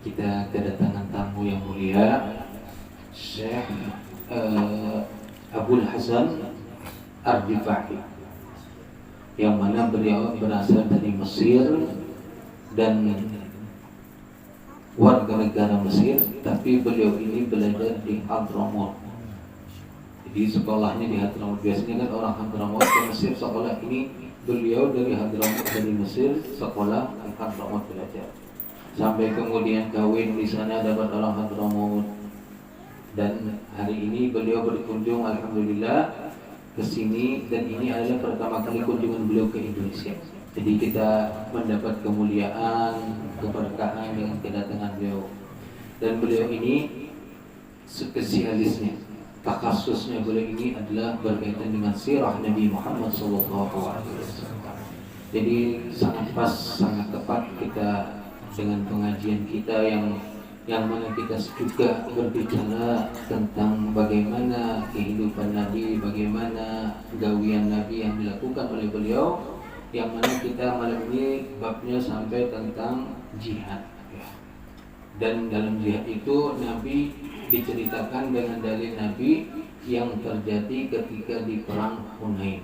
kita kedatangan tamu yang mulia, Syekh Abdul Hasan Ar-Rifai, yang mana beliau berasal dari Mesir dan warga negara Mesir, tapi beliau ini belajar di Hadramaut. Jadi sekolahnya di Hadramaut. Biasanya kan orang Hadramaut ke Mesir sekolah, ini beliau dari Hadramaut, dari Mesir, sekolah di Hadramaut belajar. Sampai kemudian kawin di sana dapat orang Hadramaut. Dan hari ini beliau berkunjung, alhamdulillah, ke sini, dan ini adalah pertama kali kunjungan beliau ke Indonesia. Jadi kita mendapat kemuliaan, keberkahan dengan kedatangan beliau. Dan beliau ini spesialisnya, takhasusnya beliau ini adalah berkaitan dengan sirah Nabi Muhammad SAW. Jadi sangat pas, sangat tepat kita dengan pengajian kita yang mana kita juga berbicara tentang bagaimana kehidupan Nabi, bagaimana gawian Nabi yang dilakukan oleh beliau, yang mana kita malam ini babnya sampai tentang jihad. Dan dalam jihad itu Nabi diceritakan dengan dalil Nabi yang terjadi ketika di perang Hunain,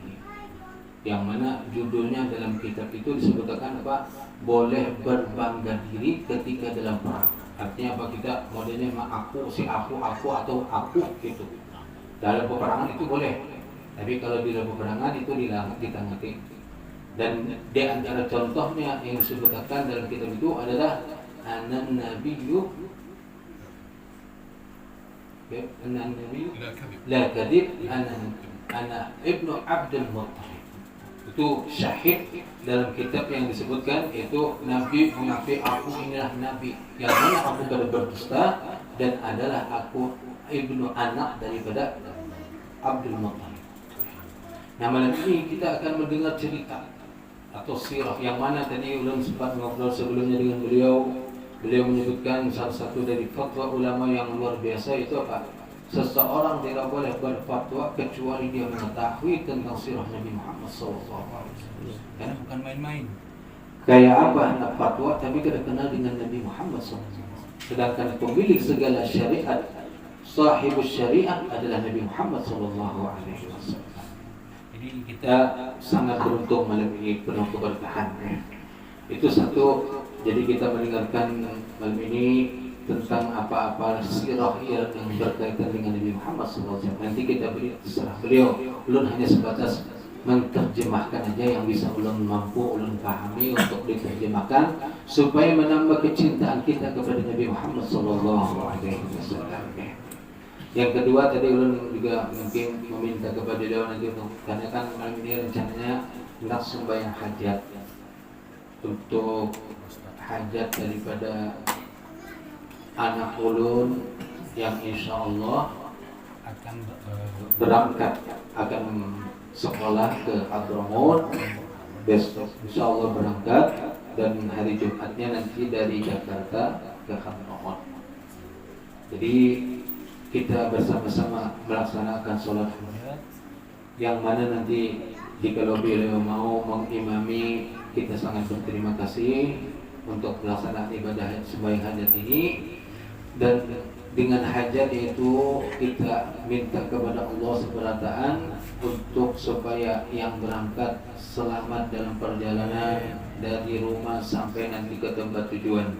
yang mana judulnya dalam kitab itu disebutkan apa? Boleh berbangga diri ketika dalam perang. Artinya apa? Kita modelnya aku, si aku atau aku gitu. Dalam peperangan itu boleh, tapi kalau di dalam peperangan itu ditanggapi. Dan di antara contohnya yang disebutkan dalam kitab itu adalah anan nabiyyu la kadhib ana ibnu Abdul Muttalib. Itu syahid dalam kitab yang disebutkan, itu Nabi mengakui aku inilah Nabi, yang mana aku tidak berdusta dan adalah aku ibnu anak daripada Abdul Muttalib. Nah, malam ini kita akan mendengar cerita atau sirah yang mana tadi ulun sempat ngobrol sebelumnya dengan beliau. Beliau menyebutkan salah satu dari fatwa ulama yang luar biasa itu apa? Seseorang tidak boleh berfatwa kecuali dia mengetahui tentang sirah Nabi Muhammad SAW. Karena bukan main-main. Kayak apa nak fatwa tapi tidak kenal dengan Nabi Muhammad SAW. Sedangkan pemilik segala syariat, sahibus syariat adalah Nabi Muhammad SAW. Jadi kita sangat beruntung malam ini, penuh keberkahan. Itu satu. Jadi kita mendengarkan malam ini tentang apa-apa sirah yang berkaitan dengan Nabi Muhammad SAW. Nanti kita beri terserah beliau. Ulun hanya sebatas menerjemahkan aja yang bisa ulun mampu, ulun pahami untuk diterjemahkan supaya menambah kecintaan kita kepada Nabi Muhammad SAW. Yang kedua tadi ulun juga mungkin meminta kepada beliau nanti untuk, karena kan malam ini rencananya hendak sembahyang hajat, untuk hajat daripada anak ulun yang insya Allah akan berangkat, akan sekolah ke Hadramaut besok insya Allah berangkat, dan hari Jumatnya nanti dari Jakarta ke Hadramaut. Jadi kita bersama-sama melaksanakan sholat hajat, yang mana nanti jika beliau mau mengimami, kita sangat berterima kasih untuk pelaksanaan ibadah sembahyang hajat ini. Dan dengan hajat itu kita minta kepada Allah seberataan untuk supaya yang berangkat selamat dalam perjalanan dari rumah sampai nanti ke tempat tujuan.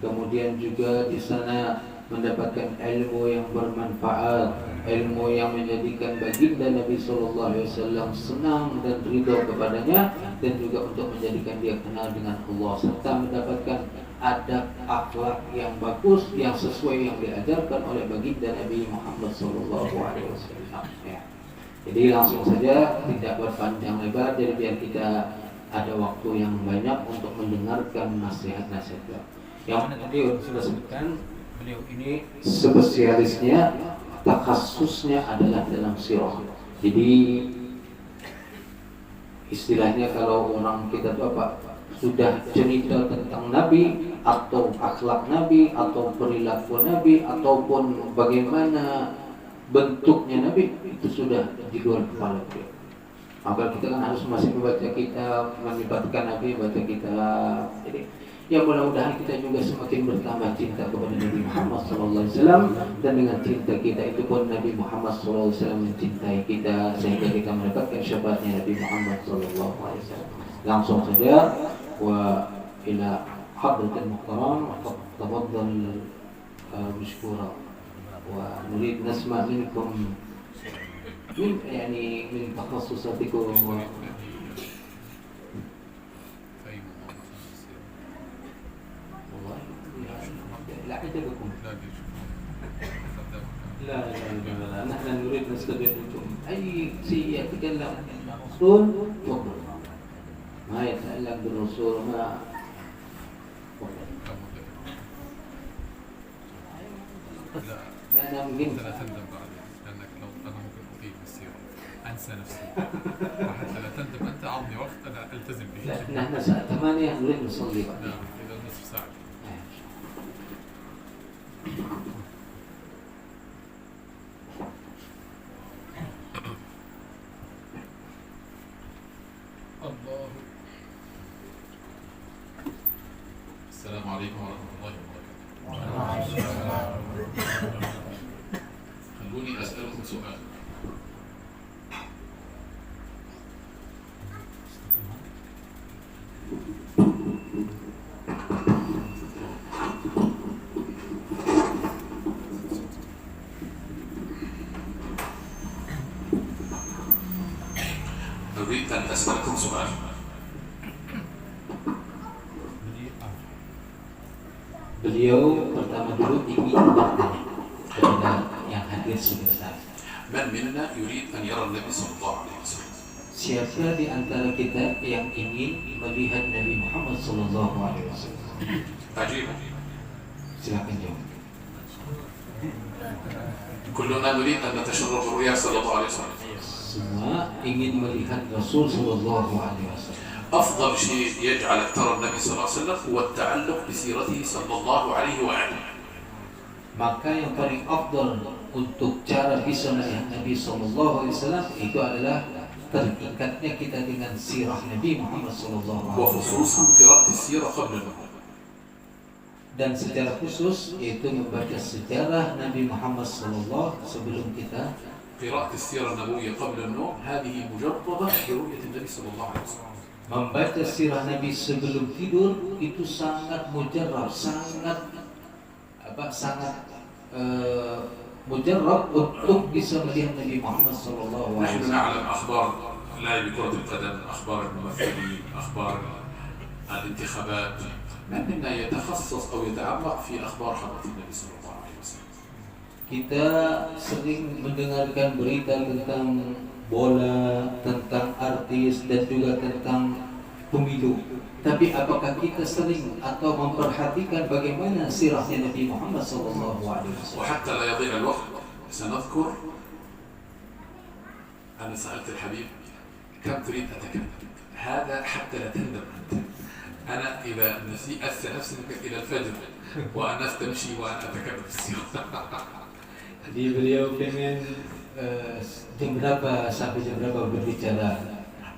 Kemudian juga di sana mendapatkan ilmu yang bermanfaat, ilmu yang menjadikan baginda Nabi SAW senang dan ridho kepadanya, dan juga untuk menjadikan dia kenal dengan Allah, serta mendapatkan adab akhlak yang bagus yang sesuai yang diajarkan oleh baginda Nabi Muhammad SAW. Ya. Jadi langsung saja, tidak berpanjang lebar, jadi biar kita ada waktu yang banyak untuk mendengarkan nasihat-nasihat beliau. Yang mana tadi sudah sebutkan, beliau ini spesialisnya, takhasusnya adalah dalam sirah. Jadi istilahnya kalau orang kita itu apa, sudah cerita tentang Nabi atau akhlak Nabi atau perilaku Nabi ataupun bagaimana bentuknya Nabi, itu sudah di luar kepala beliau. Maka kita kan harus masih membaca kitab, melibatkan Nabi, baca kitab. Jadi Ya mudah-mudahan kita juga semakin bertambah cinta kepada Nabi Muhammad SAW, dan dengan cinta kita itu pun Nabi Muhammad SAW mencintai kita sehingga kita mendapatkan syafaatnya Nabi Muhammad SAW. Langsung saja wa ila hadratil muhtaram tafadhal mashkura wa nurid nasma minkum min takhasusatikum لا عجبكم لا نحن نريد نستفيد منكم أي شيء يتكلم عن الرسول تفضل ما يتعلق بالرسول ما لا ممكن لا تندم بعدين لأنك لو أنا ممكن أطيل بالسيرة أنسى نفسي وحتى لا تندم أنت أعطني وقت أنا ألتزم به. لا نحن الساعة 8 نريد نصلي بعد. نعم إذا نصف ساعة. الله. السلام عليكم ورحمة الله وبركاته. خلوني أسألكم سؤال. أريد أن أسألكم سؤال. Beliau pertama dulu ingin bertanya kepada yang hadir sebesar. من منا يريد أن يرى النبي صلى الله عليه وسلم؟ Siapa di antara kita yang ingin melihat Nabi Muhammad sallallahu alaihi wasallam? عجيب. Silakan jawab. كلنا نريد أن نتشرف بالرؤيا صلى الله عليه وسلم. Semua ingin melihat Rasul sallallahu alaihi wasallam. أفضل شيء يجعلك ترى النبي صلى الله عليه وسلم هو التعلق بسيرته صلى الله عليه وآله. Maka yang paling afdal untuk cara bisa melihat Nabi sallallahu alaihi wasallam itu adalah terikatnya kita dengan sirah Nabi Muhammad sallallahu alaihi wasallam. وخصوصا قراءة السيرة قبل النبوة. Dan secara khusus yaitu membaca sejarah Nabi Muhammad sallallahu sebelum kita. قراءة السيرة النبوية قبل النوم هذه مجربة برؤية النبي صلى الله عليه وسلم. Membaca sirah Nabi sebelum tidur itu sangat mujarrab, sangat mujarrab untuk bisa melihat Nabi Muhammad sallallahu alaihi نحن wasallam. نعلم أخبار لاعبي كرة القدم، أخبار الممثلين، أخبار الانتخابات، من منا يتخصص أو يتعمق في أخبار حضرة النبي صلى الله عليه وسلم. Kita sering mendengarkan berita tentang bola, tentang artis dan juga tentang pemilu. Tapi apakah kita sering atau memperhatikan bagaimana sirahnya Nabi Muhammad sallallahu alaihi wasallam? وحتى لا يضيع الوقت سنذكر أنا سألت الحبيب كم تريد أتكلم؟ هذا حتى لا تندم أنت. أنا إذا أنسى نفسي إلى الفجر وأنا أستمشي وأنا أتكلم في السيرة. Jadi beliau pengen jam berapa sampai jam berapa berbicara.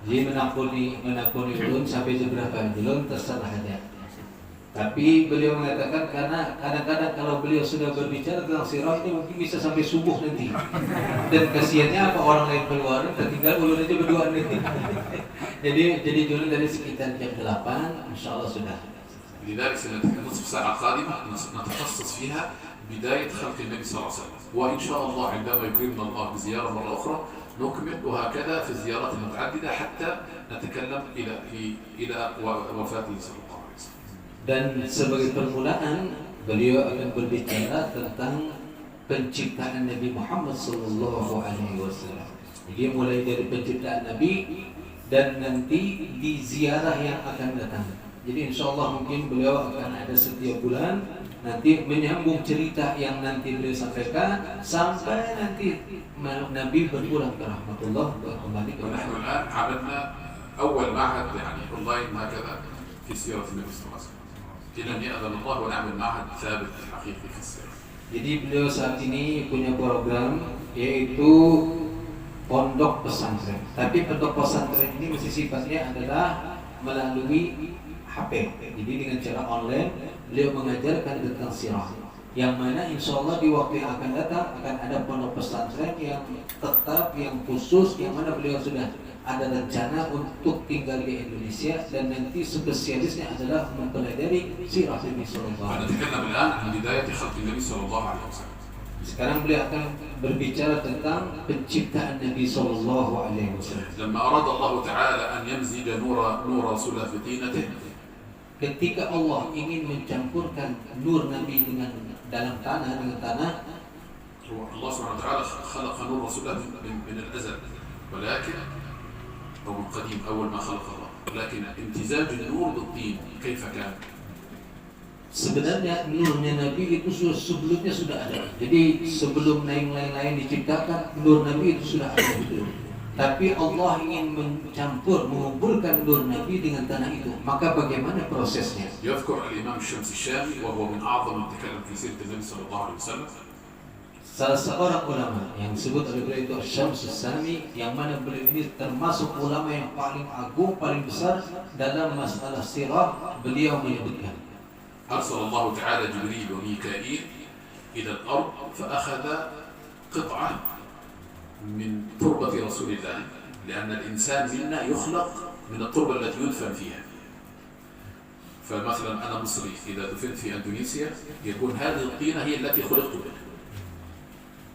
Jadi menakuni ulun sampai jam berapa ulun terserah aja. Tapi beliau mengatakan karena kadang-kadang kalau beliau sudah berbicara tentang sirah ini mungkin bisa sampai subuh nanti. Dan kasihannya apa orang lain keluar tertinggal ulun aja berdua nanti. jadi ulun dari sekitar jam 8 insyaallah sudah. لذلك سنتكلم نصف ساعة قادمة نتخصص فيها بداية خلق النبي صلى الله عليه وسلم، وإن شاء الله عندما يكرمنا الله بزيارة مرة أخرى نكمل، وهكذا في الزيارات المتعددة حتى نتكلم إلى وفاته صلى الله عليه وسلم. Dan sebagai permulaan beliau akan berbicara tentang penciptaan Nabi Muhammad sallallahu alaihi wasallam. Jadi mulai dari penciptaan Nabi dan nanti di ziarah yang akan datang. Jadi insyaallah mungkin beliau akan ada setiap bulan nanti menyambung cerita yang nanti beliau sampaikan sampai nanti Nabi berpulang ke rahmatullah kembali ke ونحن الآن عملنا أول معهد يعني أونلاين هكذا في سيرة النبي صلى الله عليه وسلم إلى أن يأذن الله ونعمل معهد ثابت حقيقي في السيرة. Jadi beliau saat ini punya program yaitu pondok pesantren. Tapi pondok pesantren ini mesti sifatnya adalah melalui HP. Jadi dengan cara online beliau mengajarkan tentang sirah. Yang mana insya Allah di waktu yang akan datang akan ada pondok pesantren yang tetap, yang khusus, yang mana beliau sudah ada rencana untuk tinggal di Indonesia dan nanti spesialisnya adalah mempelajari sirah Nabi Sallallahu Alaihi Wasallam. Sekarang beliau akan berbicara tentang penciptaan Nabi Sallallahu Alaihi Wasallam. لما أراد الله تعالى أن يمزج نور رسوله في طينته. Ketika Allah ingin mencampurkan nur Nabi dengan dalam tanah, dengan tanah, الله سبحانه وتعالى خلق نور رسوله من الأزل، ولكن أو من قديم أول ما خلق الله، لكن امتزاج النور بالطين كيف كان؟ Sebenarnya nurnya Nabi itu sebelumnya sudah ada. Jadi sebelum lain-lain diciptakan, nur Nabi itu sudah ada gitu. Tapi Allah ingin mencampur, mengumpulkan nur Nabi dengan tanah itu. Maka bagaimana prosesnya? يذكر الإمام الشمس الشامي وهو من أعظم من تكلم في سيرة النبي صلى الله عليه وسلم. Salah seorang ulama yang disebut oleh beliau itu Syams Sami, yang mana beliau ini termasuk ulama yang paling agung, paling besar dalam masalah sirah. Beliau menyebutkan, أرسل الله تعالى جبريل وميكائيل إلى الأرض فأخذ قطعة من تربة رسول الله، لأن الإنسان منا يخلق من التربة التي يدفن فيها. فمثلا أنا مصري إذا دفنت في إندونيسيا يكون هذه الطينة هي التي خلقت بها.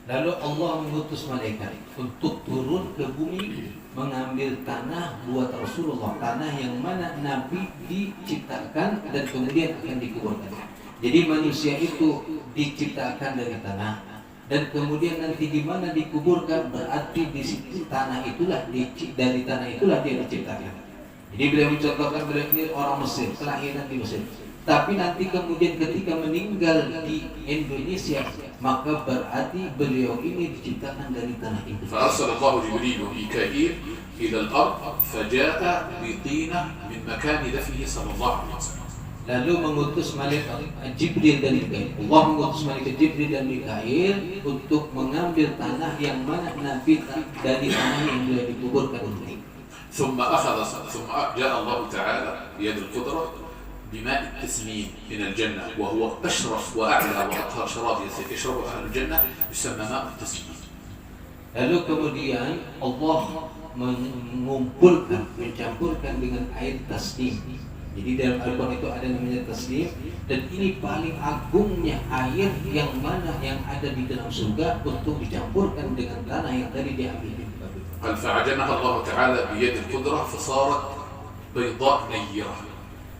Lalu Allah mengutus malaikat untuk turun ke bumi mengambil tanah buat Rasulullah, tanah yang mana Nabi diciptakan dan kemudian akan dikuburkan. Jadi manusia itu diciptakan dari tanah dan kemudian nanti di mana dikuburkan, berarti di situ tanah itulah dari tanah itulah dia diciptakan. Jadi beliau mencontohkan, beliau ini orang Mesir, kelahiran di Mesir. Tapi nanti kemudian ketika meninggal di Indonesia, maka berarti beliau ini diciptakan dari tanah itu. فأرسل الله جبريل وميكائيل إلى الأرض فجاء بطينة من مكان دفنه صلى الله عليه وسلم. Lalu mengutus malaikat Jibril dan Mikail. Allah mengutus malaikat Jibril dan Mikail untuk mengambil tanah yang mana Nabi dari tanah yang beliau dikuburkan itu. ثم جاء الله تعالى بيد القدرة بماء التسنيم من الجنة، وهو أشرف وأعلى وأطهر شراب يشربه أهل الجنة، يسمى ماء التسنيم. Lalu kemudian Allah mengumpulkan, mencampurkan dengan air tasnim. Jadi dalam Al-Quran itu ada namanya tasnim, dan ini paling agungnya air yang mana yang ada di dalam surga untuk dicampurkan dengan tanah yang tadi diambil. قال فعجنها الله تعالى بيد القدرة فصارت بيضاء نيرة.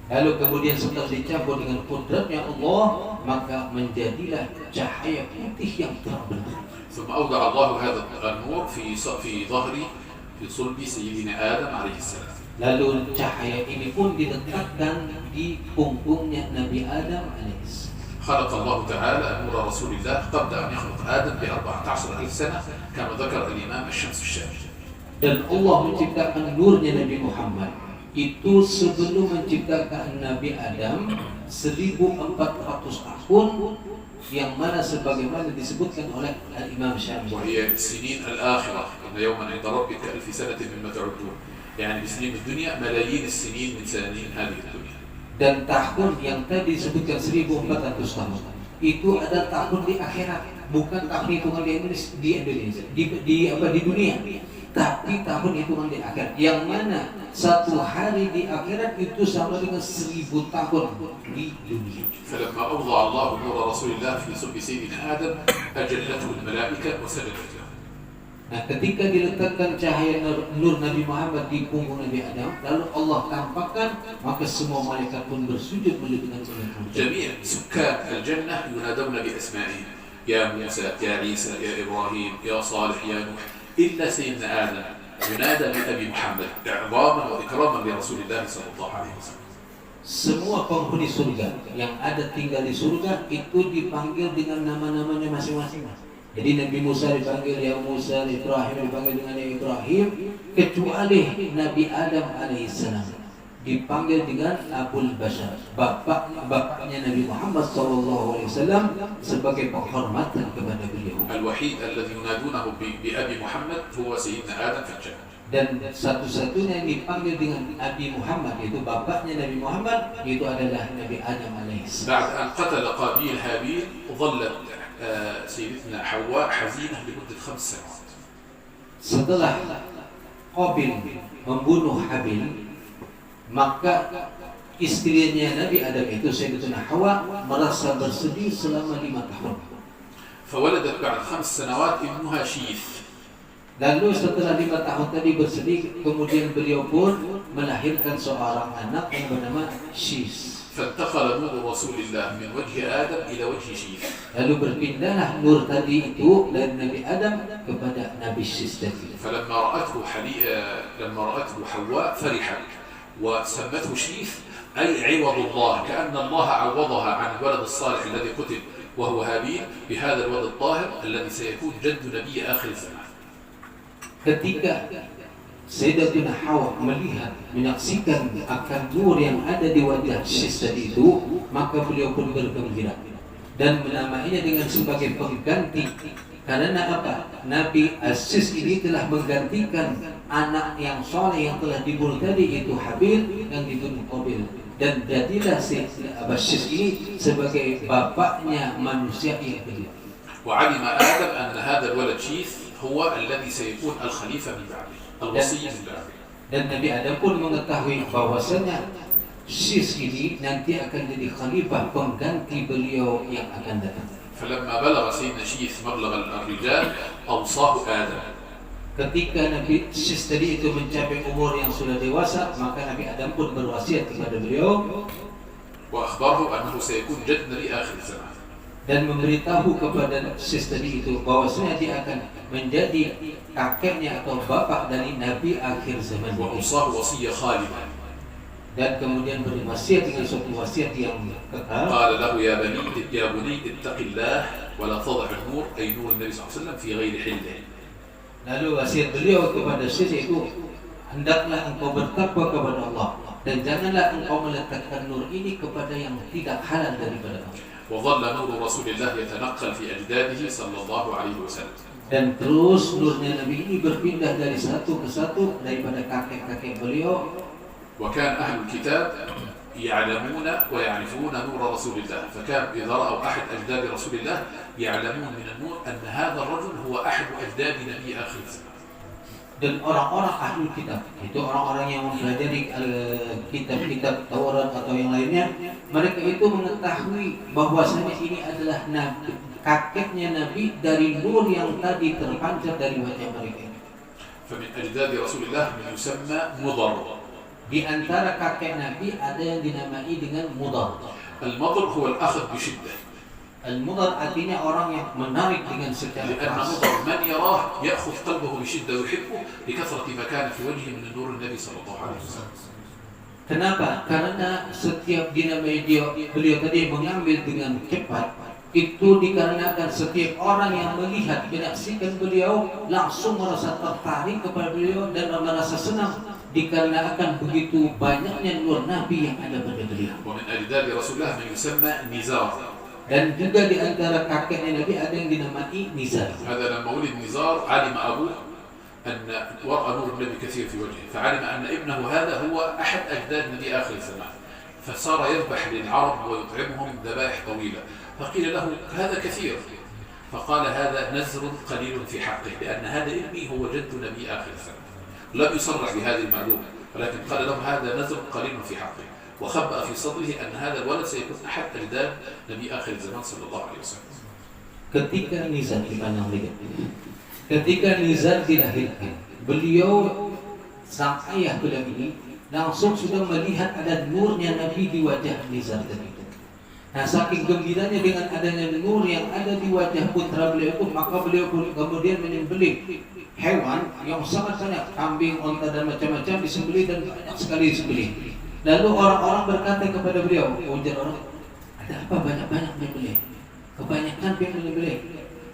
Lalu kemudian setelah dicampur dengan kudratnya Allah, maka menjadilah cahaya putih yang terang benderang. ثم أودع الله هذا النور في ظهر في صلب سيدنا آدم عليه السلام. Lalu cahaya ini pun diletakkan di punggungnya Nabi Adam alaihissalam. خلق الله تعالى نور رسول الله قبل أن يخلق آدم ب14,000 سنة كما ذكر الإمام الشمس الشامي. Dan Allah menciptakan nurnya Nabi Muhammad itu sebelum menciptakan Nabi Adam 1400 tahun, yang mana sebagaimana disebutkan oleh Imam Syafi'i. وهي سنين الآخرة إن يوما عند ربك 1000 سنة مما تعدون، يعني بسنين الدنيا ملايين السنين من سنين هذه الدنيا. Dan tahun yang tadi disebutkan 1400 tahun itu ada tahun di akhirat, bukan tahun hitungan di Indonesia, di dunia, tapi tahun hitungan di akhirat, yang mana satu hari di akhirat itu sama dengan 1000 tahun di dunia. فلما أوضع الله نور رسول الله في صلب سيدنا آدم أجلته الملائكة وسجدت له. Nah, ketika diletakkan cahaya nur Nabi Muhammad di punggung Nabi Adam, lalu Allah tampakkan, maka semua malaikat pun bersujud dengan جميع سكان الجنة ينادون بأسمائهم، يا موسى يا عيسى يا إبراهيم يا صالح يا نوح، إلا سيدنا آدم ينادى بأبي محمد إعظاما وإكراما لرسول الله صلى الله عليه وسلم. Semua penghuni surga yang ada tinggal di surga itu dipanggil dengan nama-namanya masing-masing. Jadi Nabi Musa dipanggil ya Musa, Ibrahim dipanggil dengan ya Ibrahim, kecuali Nabi Adam alaihissalam dipanggil dengan Abul Bashar, bapaknya Nabi Muhammad SAW, sebagai penghormatan kepada beliau. الوحيد الذي ينادونه بأبي محمد هو سيدنا آدم في الجنة. Dan satu-satunya yang dipanggil dengan Nabi Muhammad, yaitu bapaknya Nabi Muhammad, itu adalah Nabi Adam alaihissalam. بعد أن قتل قابيل هابيل ظلت سيدتنا حواء حزينة لمدة 5 سنوات. Setelah Qabil membunuh Habil, maka istrinya Nabi Adam itu Sayyidatuna Hawa merasa bersedih selama 5 tahun. فولدت بعد 5 سنوات ابنها شيث. Lalu setelah 5 tahun tadi bersedih, kemudian beliau pun melahirkan seorang anak yang bernama Shis. فانتقل نور رسول الله من وجه آدم إلى وجه شيث. Lalu berpindahlah nur tadi itu dari Nabi Adam kepada Nabi Shis tadi. فلما رأته حواء فرحت وسمته شيث أي عوض الله، كأن الله عوضها عن الولد الصالح الذي قتل وهو هابيل بهذا الولد الطاهر الذي سيكون جد نبي آخر الزمان. Ketika Sayyidatuna Hawa melihat, menyaksikan akan nur yang ada di wajah Shis tadi itu, maka beliau pun bergembira dan menamainya dengan sebagai pengganti. Karena apa? Nabi Shis ini telah menggantikan anak yang soleh yang telah dibunuh tadi, itu Habil yang dibunuh Qabil, dan jadilah Shis ini sebagai bapaknya manusia yang kedua. وعلم آدم أن هذا الولد شيث هو الذي سيكون الخليفة من بعده، الوصي من بعده. Dan Nabi Adam pun mengetahui bahwasanya Shis ini nanti akan jadi khalifah, pengganti beliau yang akan datang. فلما بلغ سيدنا شيث مبلغ الرجال أوصاه آدم. Ketika Nabi Shis tadi itu mencapai umur yang sudah dewasa, maka Nabi Adam pun berwasiat kepada beliau وأخبره أنه سيكون جد نبي آخر الزمان. dan memberitahu kepada Shis tadi itu bahwasanya dia akan menjadi kakeknya atau bapak dari Nabi akhir zaman. وأوصاه وصية خالدة. Dan kemudian berwasiat dengan suatu wasiat yang kekal. قال له يا بني اتق الله ولا تضع النور أي نور النبي صلى الله عليه وسلم في غير حله. Lalu wasiat beliau kepada Shis itu, hendaklah engkau bertakwa kepada Allah dan janganlah engkau meletakkan nur ini kepada yang tidak halal daripada Allah. وظل نور رسول الله يتنقل في أجداده صلى الله عليه وسلم. Dan terus nurnya Nabi ini berpindah dari satu ke satu daripada kakek-kakek beliau. وكان أهل الكتاب يعلمون ويعرفون نور رسول الله، فكان إذا رأوا أحد أجداد رسول الله يعلمون من النور أن هذا الرجل هو أحد أجداد نبي آخر الزمان. Dan orang-orang ahli kitab, itu orang-orang yang mempelajari kitab-kitab Taurat atau yang lainnya, mereka itu mengetahui bahwasanya ini adalah Nabi, kakeknya Nabi dari nur yang tadi terpancar dari wajah mereka. فمن أجداد رسول الله من يسمى مضر. Di antara kakek Nabi ada yang dinamai dengan Mudar. المضر هو الأخذ بشدة. Al-Mudar artinya orang yang menarik dengan secara لأن keras. مضر من يراه يأخذ قلبه بشدة ويحبه لكثرة ما كان في وجهه من نور النبي صلى الله عليه وسلم. Kenapa? Karena setiap dinamai beliau tadi mengambil dengan cepat, itu dikarenakan setiap orang yang melihat, menyaksikan beliau langsung merasa tertarik kepada beliau dan merasa senang dikarenakan begitu banyaknya nur Nabi yang ada pada beliau. ومن أجداد رسول الله من يسمى نزار. Dan juga di antara kakeknya Nabi ada yang dinamai Nizar. هذا لما ولد نزار علم أبوه أن ورأى نور النبي كثير في وجهه، فعلم أن ابنه هذا هو أحد أجداد نبي آخر الزمان، فصار يذبح للعرب ويطعمهم ذبائح طويلة، فقيل له هذا كثير، فقال هذا نزر قليل في حقه لأن هذا ابني هو جد نبي آخر الزمان. لم يصرح بهذه المعلومة، ولكن قال له هذا نزر قليل في حقه، وخبأ في صدره أن هذا الولد سيكون أحد أجداد نبي آخر الزمان صلى الله عليه وسلم. Ketika Nizar dipandang lihat, ketika Nizar dilahirkan, beliau sang ayah beliau ini langsung sudah melihat ada nurnya Nabi di wajah Nizar tadi. Nah, saking gembiranya dengan adanya nur yang ada di wajah putra beliau itu, maka beliau pun kemudian menyembelih hewan yang sangat banyak, kambing, unta dan macam-macam disembelih dan banyak sekali disembelih. Lalu orang-orang berkata kepada beliau, ujar orang, ada apa banyak-banyak menyembelih? Kebanyakan yang menyembelih.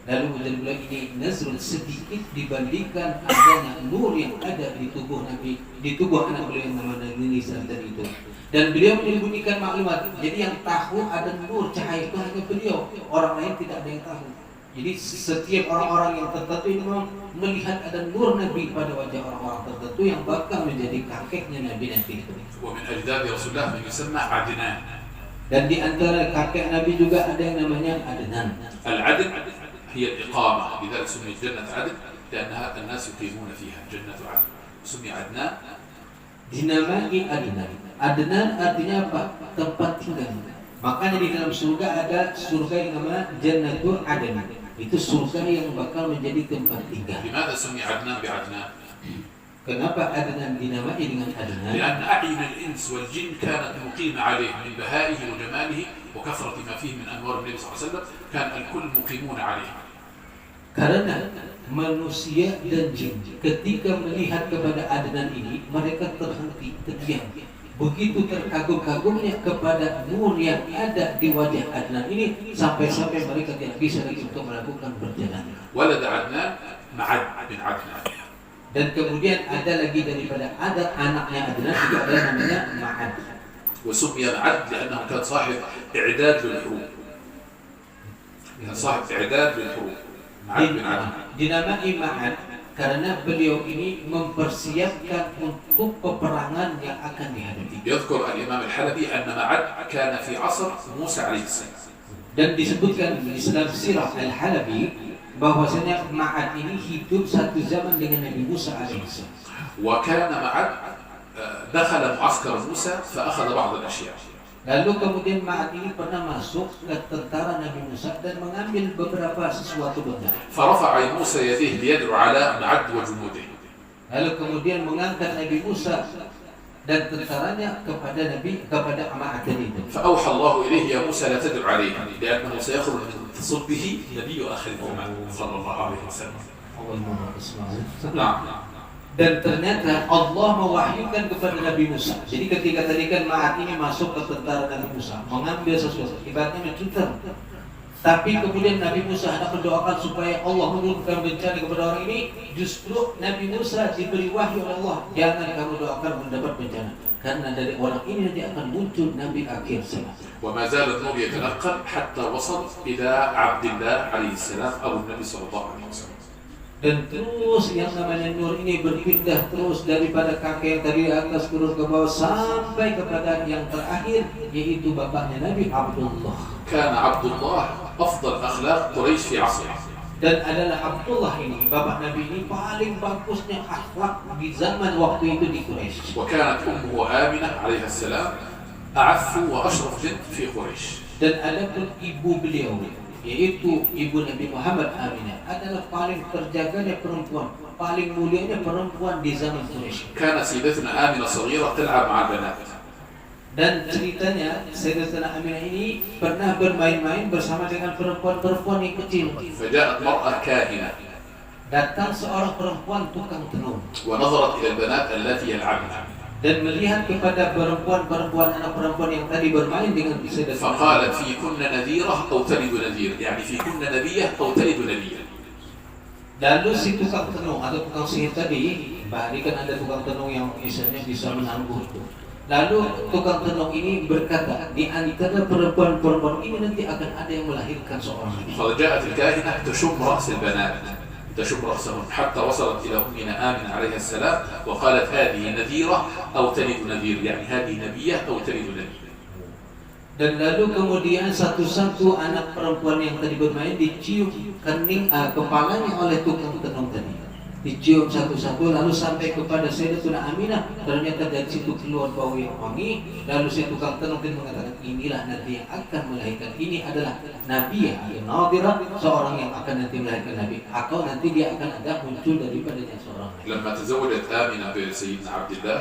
Lalu ujar beliau, ini nazrul sedikit dibandingkan adanya nur yang ada di tubuh Nabi, di tubuh anak beliau yang namanya Nizar tadi itu. Dan beliau menyembunyikan maklumat. Jadi yang tahu ada nur cahaya itu hanya beliau, orang lain tidak ada yang tahu. Jadi setiap orang-orang yang tertentu ini memang melihat ada nur Nabi pada wajah orang-orang tertentu yang bakal menjadi kakeknya Nabi nanti itu. ومن أجداد رسول الله من يسمى عدنان. Dan di antara kakek Nabi juga ada yang namanya Adnan. العدن هي الإقامة، لذلك سميت جنة عدن لأنها الناس يقيمون فيها جنة عدن. سمي عدنان. Dinamai Adnan. Adnan artinya apa? Tempat tinggal. Makanya di dalam surga ada surga yang namanya Jannatul Adn. Itu surga yang bakal menjadi tempat tinggal. لماذا سمي عدنان بعدنان؟ Kenapa Adnan dinamai dengan Adnan? لأن أعين الإنس والجن كانت مقيمة عليه من بهائه وجماله وكثرة ما فيه من أنوار النبي صلى الله عليه وسلم، كان الكل مقيمون عليه. Karena manusia dan jin ketika melihat kepada Adnan ini, mereka terhenti, terdiam. Begitu terkagum-kagumnya kepada nur yang ada di wajah Adnan ini, sampai-sampai mereka tidak bisa lagi untuk melakukan perjalanan. ولد عدنان معد بن عدنان. Dan kemudian ada lagi daripada ada anaknya Adnan juga ada namanya Ma'ad. وسمي معد لأنه كان صاحب إعداد للحروب. كان صاحب إعداد للحروب. معد بن عدنان. Dinamai Ma'ad karena beliau ini mempersiapkan untuk peperangan yang akan dihadapi. يذكر الإمام الحلبي أن معد كان في عصر موسى عليه السلام. Dan disebutkan di dalam Sirah Al-Halabi bahwasanya Ma'ad ini hidup satu zaman dengan Nabi Musa alaihissalam. وكان معد دخل معسكر موسى فأخذ بعض الأشياء. Lalu kemudian Ma'ad ini pernah masuk ke tentara Nabi Musa dan mengambil beberapa sesuatu benda. فرفع موسى يديه ليدعو على معد وجنوده. Lalu kemudian mengangkat Nabi Musa dan tentaranya kepada Ma'ad itu. فأوحى الله إليه يا موسى لا تدعو عليه لأنه سيخرج من صلبه نبي آخر الزمان صلى الله عليه وسلم. نعم. Dan ternyata Allah mewahyukan kepada Nabi Musa. Jadi ketika tadi kan Ma'ad ini masuk ke tentara Nabi Musa, mengambil sesuatu, ibaratnya mencutar. Tapi kemudian Nabi Musa hendak mendoakan supaya Allah menurunkan bencana kepada orang ini. Justru Nabi Musa diberi wahyu oleh Allah, jangan kamu doakan mendapat bencana, karena dari orang ini nanti akan muncul Nabi akhir zaman. وما زال النور يتنقل حتى وصل إلى عبد الله عليه السلام أبو النبي صلى الله عليه وسلم. Dan terus yang namanya nur ini berpindah terus daripada kakek yang tadi atas turun ke bawah sampai kepada yang terakhir, yaitu bapaknya Nabi Abdullah. كان عبد الله أفضل أخلاق قريش في عصره. Dan adalah Abdullah ini, bapak Nabi ini paling bagusnya akhlak di zaman waktu itu di Quraisy. وكانت أمه آمنة عليها السلام أعف وأشرف بنت في قريش. Dan ada pun ibu beliau, yaitu ibu Nabi Muhammad Aminah, adalah paling terjaganya perempuan, paling mulianya perempuan di zaman Quraisy. كانت سيدتنا آمنة صغيرة تلعب مع البنات. Dan ceritanya Sayyidatina Aminah ini pernah bermain-main bersama dengan perempuan-perempuan yang kecil. فجاءت مرأة كاهنة. Datang seorang perempuan tukang tenun ونظرت إلى البنات التي يلعبن. dan melihat kepada perempuan-perempuan anak perempuan yang tadi bermain dengan Sayyidatina. فقالت فيكن نذيرة أو تلد نذير، يعني فيكن نبية أو تلد نبيا. Lalu si tukang tenung atau tukang sihir tadi, bahkan kan ada tukang tenung yang misalnya bisa menangguh itu. Lalu tukang tenung ini berkata, di antara perempuan-perempuan ini nanti akan ada yang melahirkan seorang nabi. فجاءت الكاهنة تشم رأس البنات، تشم رأسهم حتى وصلت إلى أمنا آمنة عليها السلام وقالت هذه نذيرة أو تلد نذير، يعني هذه نبية أو تلد نبي. Dan lalu kemudian satu-satu anak perempuan yang tadi bermain dicium kepalanya oleh tukang tenung tadi. Dicium satu-satu lalu sampai kepada Sayyidatuna Aminah. Ternyata dari situ keluar bau yang wangi. Lalu si tukang tenung tadi mengatakan, inilah nanti yang akan melahirkan. Ini adalah Nabi ya, Nadirah, seorang yang akan nanti melahirkan Nabi. Atau nanti dia akan ada muncul daripadanya seorang Nabi. لما تزوجت آمنة بسيدنا عبد الله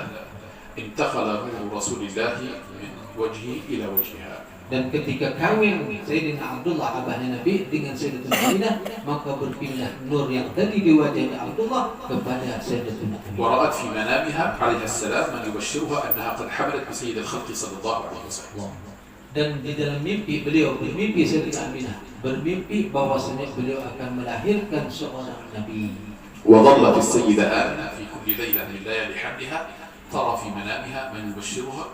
انتقل نور رسول الله من وجهه إلى وجهها. Dan ketika kawin Sayyidina Abdullah abahnya Nabi dengan Sayyidatina Aminah, maka berpindah nur yang tadi di wajahnya Abdullah kepada Sayyidatina Aminah. ورأت في منامها عليه السلام من يبشرها أنها قد حملت بسيد الخلق صلى الله عليه وسلم. Dan di dalam mimpi beliau bermimpi Sayyidatina Aminah bermimpi bahwasanya beliau akan melahirkan seorang nabi. وظلت السيدة آمنة في كل ليلة من ليالي حملها ترى في منامها من يبشرها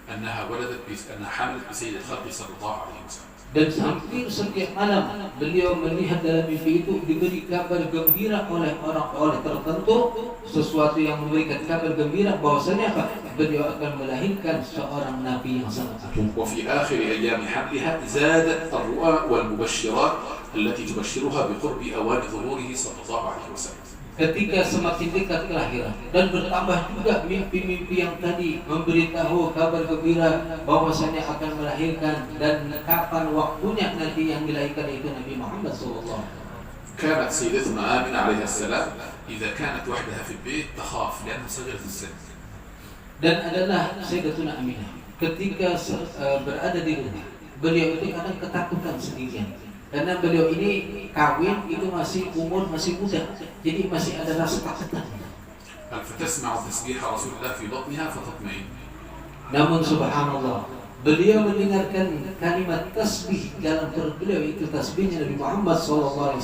أنها ولدت أنها حملت بسيد الخلق صلى الله عليه وسلم. Dan hampir setiap malam beliau melihat dalam mimpi itu diberi kabar gembira oleh tertentu, sesuatu yang memberikan kabar gembira bahwasanya apa? Beliau akan melahirkan seorang nabi yang sangat agung. وفي آخر أيام حملها زادت الرؤى والمبشرات التي تبشرها بقرب أوان ظهوره صلى الله عليه وسلم. Ketika semakin dekat kelahiran dan bertambah juga mimpi-mimpi yang tadi memberitahu kabar gembira bahwasanya akan melahirkan dan kapan waktunya nanti yang dilahirkan itu Nabi Muhammad SAW. كانت سيدتنا آمنة عليه السلام إذا كانت وحدها في البيت تخاف لأنها صغيرة السن. Dan adalah Sayyidatuna Aminah ketika berada di rumah, beliau itu kadang ketakutan sendirian. Karena beliau ini kawin itu masih muda, jadi masih ada rasa ketakutan. فتسمع تسبيح رسول الله في بطنها فتطمئن. Namun subhanallah, beliau mendengarkan kalimat tasbih dalam perut beliau, itu tasbihnya Nabi Muhammad SAW,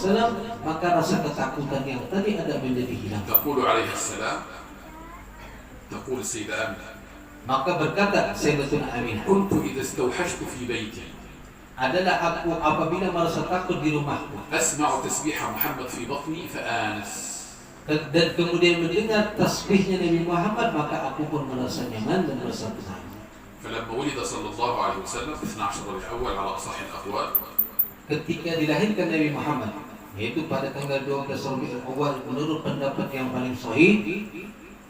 maka rasa ketakutan yang tadi ada menjadi hilang. تقول عليه السلام تقول السيدة آمنة Maka berkata Sayyidatuna Aminah, كنت إذا استوحشت في بيتي adalah aku apabila merasa takut di rumahku أسمع تسبيح محمد في بطني فآنس. dan kemudian mendengar tasbihnya Nabi Muhammad, maka aku pun merasa nyaman dan merasa tenang. فلما ولد صلى الله عليه وسلم 12 ربيع الأول على أصح الأقوال, Ketika dilahirkan Nabi Muhammad, yaitu pada tanggal 12 Rabiul Awal menurut pendapat yang paling sahih,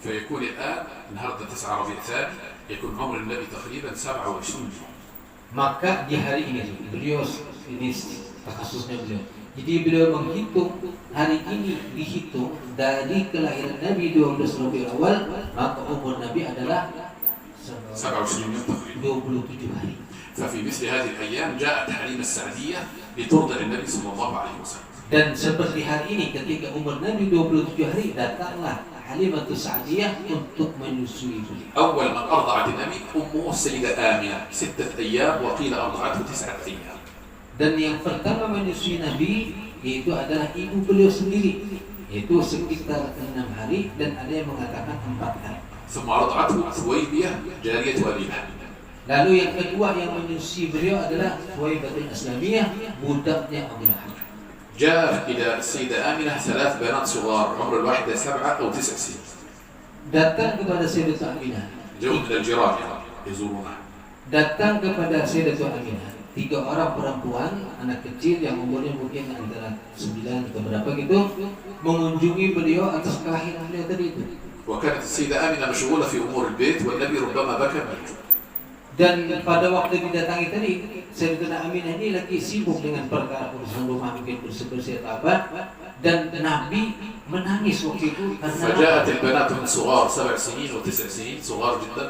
فيكون الآن النهارده 9 ربيع الثاني يكون عمر النبي تقريبا 27 يوم. maka di hari ini beliau ini kasusnya beliau. Jadi beliau menghitung hari ini, dihitung dari kelahiran Nabi 12 Rabiul Awal, maka umur Nabi adalah 27 يوم تقريبا. 27 hari. ففي مثل هذه الأيام جاءت حليمة السعدية لترضع النبي صلى الله عليه وسلم. Dan seperti hari ini ketika umur Nabi 27 hari, datanglah Halimatus Sa'diyah untuk menyusui beliau. أول من أرضعت النبي أمه السيدة آمنة 6 أيام وقيل أرضعته 9 أيام. Dan yang pertama menyusui Nabi yaitu adalah ibu beliau sendiri, yaitu sekitar 6 hari dan ada yang mengatakan 4 hari. ثم أرضعته ثويبية جارية أبي لهب. Lalu yang kedua yang menyusui beliau adalah Thuwaibatul Aslamiyah, budaknya Abu Lahab. جاء إلى السيدة آمنة 3 بنات صغار عمر الواحدة 7 أو 9 سنين. Datang kepada Sayyidatuna Aminah, جو من الجيران يزورونها. datang kepada Sayyidatuna Aminah 3 orang perempuan, anak kecil yang umurnya mungkin antara 9 atau berapa gitu, mengunjungi beliau atas kelahiran beliau tadi itu. وكانت السيدة آمنة مشغولة في أمور البيت والنبي ربما بكى من الجوع. Dan pada waktu didatangi tadi, Sayyidatuna Aminah ini lagi sibuk dengan perkara urusan rumah, mungkin bersih-bersih atau apa, dan Nabi menangis waktu itu karena فجاءت البنات من صغار 7 سنين و9 سنين صغار جدا.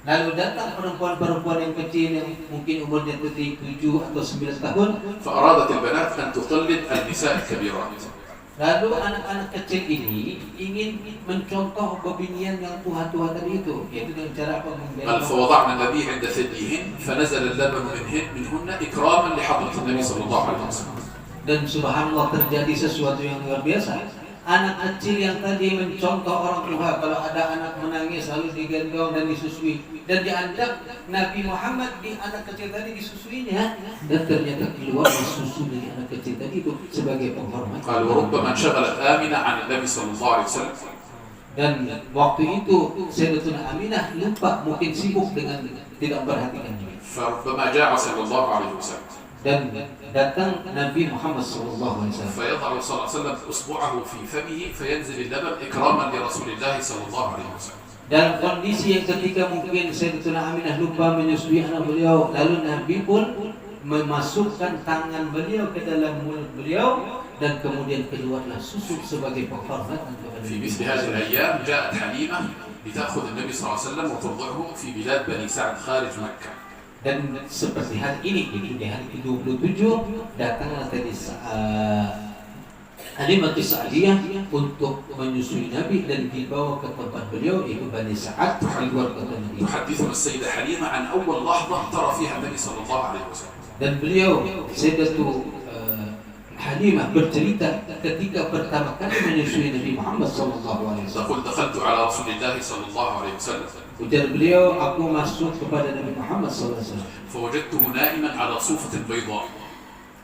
lalu datang perempuan-perempuan yang kecil yang mungkin umurnya 7 atau 9 tahun. فأرادت البنات أن تقلد النساء الكبيرات. Lalu anak-anak kecil ini ingin mencontoh kebinian yang tua-tua tadi itu, yaitu dengan cara apa? قال فوضعنا النبي عند ثديهن فنزل اللبن منهن إكراما لحضرة النبي صلى الله عليه وسلم. Dan subhanallah terjadi sesuatu yang luar biasa. Anak kecil yang tadi mencontoh orang tua, kalau ada anak menangis lalu digendong dan disusui, dan dianggap Nabi Muhammad di anak kecil tadi disusuinya, dan ternyata keluar susu dari anak kecil tadi itu sebagai penghormatan. قال وربما انشغلت آمنة عن النبي صلى الله عليه وسلم. Dan waktu itu Sayyidatuna Aminah lupa, mungkin sibuk dengan tidak memperhatikan Nabi. فربما جاء صلى الله عليه وسلم. Dan datang Nabi Muhammad SAW. فيضع صلى الله عليه وسلم إصبعه في فمه فينزل اللبن إكراما لرسول الله صلى الله عليه وسلم. Dalam kondisi yang ketika mungkin Sayyidatuna Aminah lupa menyusui anak beliau, lalu Nabi pun memasukkan tangan beliau ke dalam mulut beliau dan kemudian keluarlah susu sebagai penghormatan kepada في مثل هذه الأيام جاءت حليمة لتأخذ النبي صلى الله عليه وسلم وترضعه في بلاد بني سعد خارج مكة. Dan seperti hari ini, di hari ke-27 datanglah tadi Halimatus Sa'diyah untuk menyusui Nabi dan dibawa ke tempat beliau, yaitu Bani Sa'ad, di luar kota Madinah. تحدثنا السيدة حليمة عن أول لحظة ترى فيها النبي صلى الله عليه وسلم. Dan beliau Sayyidatu Halimah bercerita ketika pertama kali menyusui Nabi Muhammad SAW. تقول دخلت على رسول الله صلى الله عليه وسلم Ujar beliau, aku masuk kepada Nabi Muhammad SAW. فوجدته نائما على صوفة بيضاء.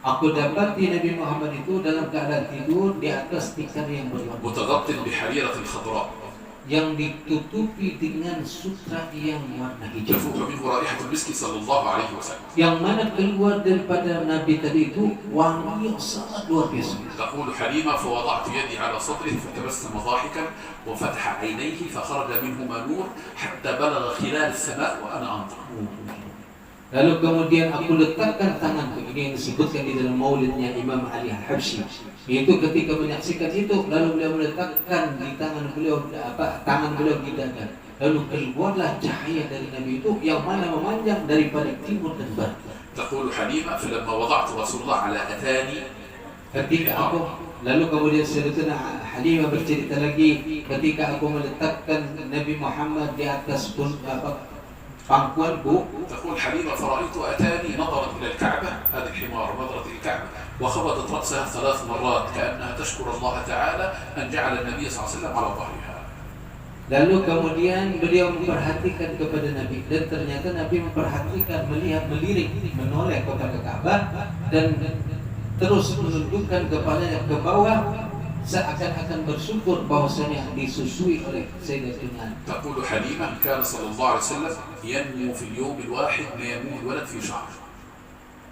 Aku dapati Nabi Muhammad itu dalam keadaan tidur di atas tikar yang berwarna, متغط بحريرة خضراء yang ditutupi dengan sutra yang warna hijau, يفوح منه رائحة المسك صلى الله عليه وسلم. yang mana keluar daripada Nabi tadi itu wangi yang sangat luar biasa. تقول حليمة فوضعت يدي على صدره فتبسم ضاحكا وفتح عينيه فخرج منهما نور حتى بلغ خلال السماء وأنا أنظر. Lalu kemudian aku letakkan tanganku, ini yang disebutkan di dalam maulidnya Imam Ali Al-Habsyi. Itu ketika menyaksikan itu, lalu beliau meletakkan di tangan beliau tangan beliau di dada. Lalu keluarlah cahaya dari Nabi itu yang mana memanjang daripada timur dan barat. تقول حليمة فلما وضعت رسول الله على أثاني Ketika aku lalu kemudian Sayyidatina Halimah bercerita lagi, ketika aku meletakkan Nabi Muhammad di atas pangkuanku, تقول حليمة فرأيت أتاني نظرت إلى الكعبة، هذا الحمار نظرت إلى الكعبة وخبطت رأسها 3 مرات كأنها تشكر الله تعالى أن جعل النبي صلى الله عليه وسلم على ظهرها. Lalu kemudian beliau memperhatikan kepada Nabi, dan ternyata Nabi memperhatikan, melihat, melirik, menoleh kepada Ka'bah dan terus menundukkan kepalanya ke bawah seakan-akan bersyukur bahwasanya disusui oleh Sayyidatina. تقول حليمة كان صلى الله عليه وسلم ينمو في اليوم الواحد ما ينمو الولد في شهر.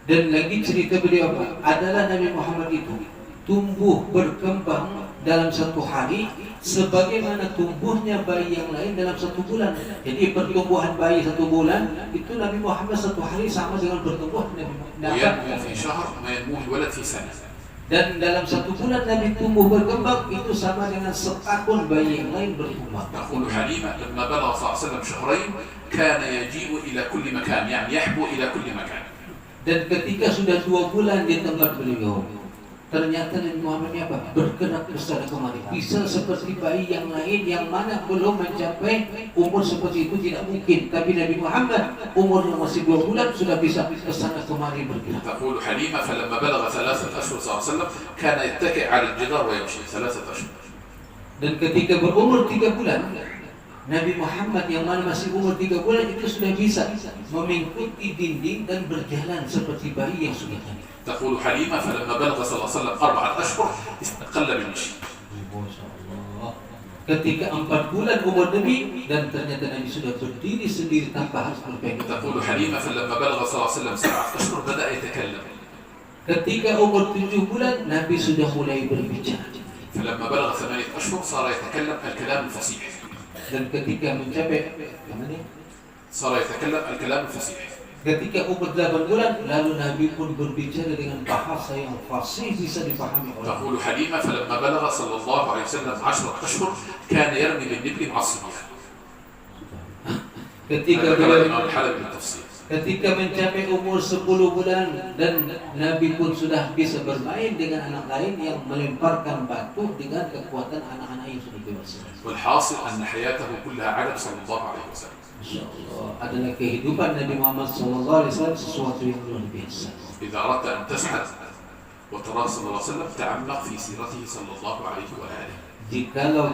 Dan lagi cerita beliau adalah Nabi Muhammad itu tumbuh berkembang dalam 1 hari sebagaimana tumbuhnya bayi yang lain dalam 1 bulan. Jadi pertumbuhan bayi 1 bulan itu Nabi Muhammad 1 hari sama dengan pertumbuhan Nabi Muhammad. وينمو في شهر ما ينمو الولد في سنة. Dan dalam 1 bulan Nabi tumbuh berkembang itu sama dengan setahun bayi yang lain berkembang. تقول حليمة لما بلغ صلى الله عليه وسلم شهرين كان يجيء إلى كل مكان، يعني يحبو إلى كل مكان. Dan ketika sudah 2 bulan di tempat beliau, ternyata Nabi Muhammad ini bergerak ke sana kemari. Bisa seperti bayi yang lain yang mana belum mencapai umur seperti itu tidak mungkin. Tapi Nabi Muhammad umurnya masih 2 bulan sudah bisa ke sana kemari bergerak. تقول حليمة فلما بلغ 3 أشهر صلى الله عليه وسلم كان يتكئ على الجدار ويمشي 3 أشهر. Dan ketika berumur 3 bulan, Nabi Muhammad yang mana masih umur 3 bulan itu sudah bisa mengikuti dinding dan berjalan seperti bayi yang sudah tadi. تقول حليمة فلما بلغ صلى الله عليه وسلم 4 أشهر استقل بالمشي. Ketika 4 bulan umur Nabi dan ternyata Nabi sudah berdiri sendiri tanpa harus berpegang. تقول حليمة فلما بلغ صلى الله عليه وسلم 7 أشهر بدأ يتكلم. Ketika umur 7 bulan Nabi sudah mulai berbicara. فلما بلغ 8 أشهر صار يتكلم الكلام الفصيح. Dan ketika mencapai صار يتكلم الكلام الفصيح. ketika umur 8 bulan lalu Nabi pun berbicara dengan bahasa yang fasih bisa dipahami oleh. تقول حليمة فلما بلغ صلى الله عليه وسلم 10 أشهر كان يرمي بالنبل مع الصبيان. Ketika mencapai umur 10 bulan dan Nabi pun sudah bisa bermain dengan anak lain yang melemparkan batu dengan kekuatan anak-anak yang sudah dewasa. والحاصل أن حياته كلها عدم صلى الله عليه وسلم. Insyaallah adalah kehidupan Nabi Muhammad SAW sesuatu yang luar biasa. إذا أردت أن تسعد وترى صلى الله عليه وسلم تعمق في سيرته صلى الله عليه وآله. Jikalau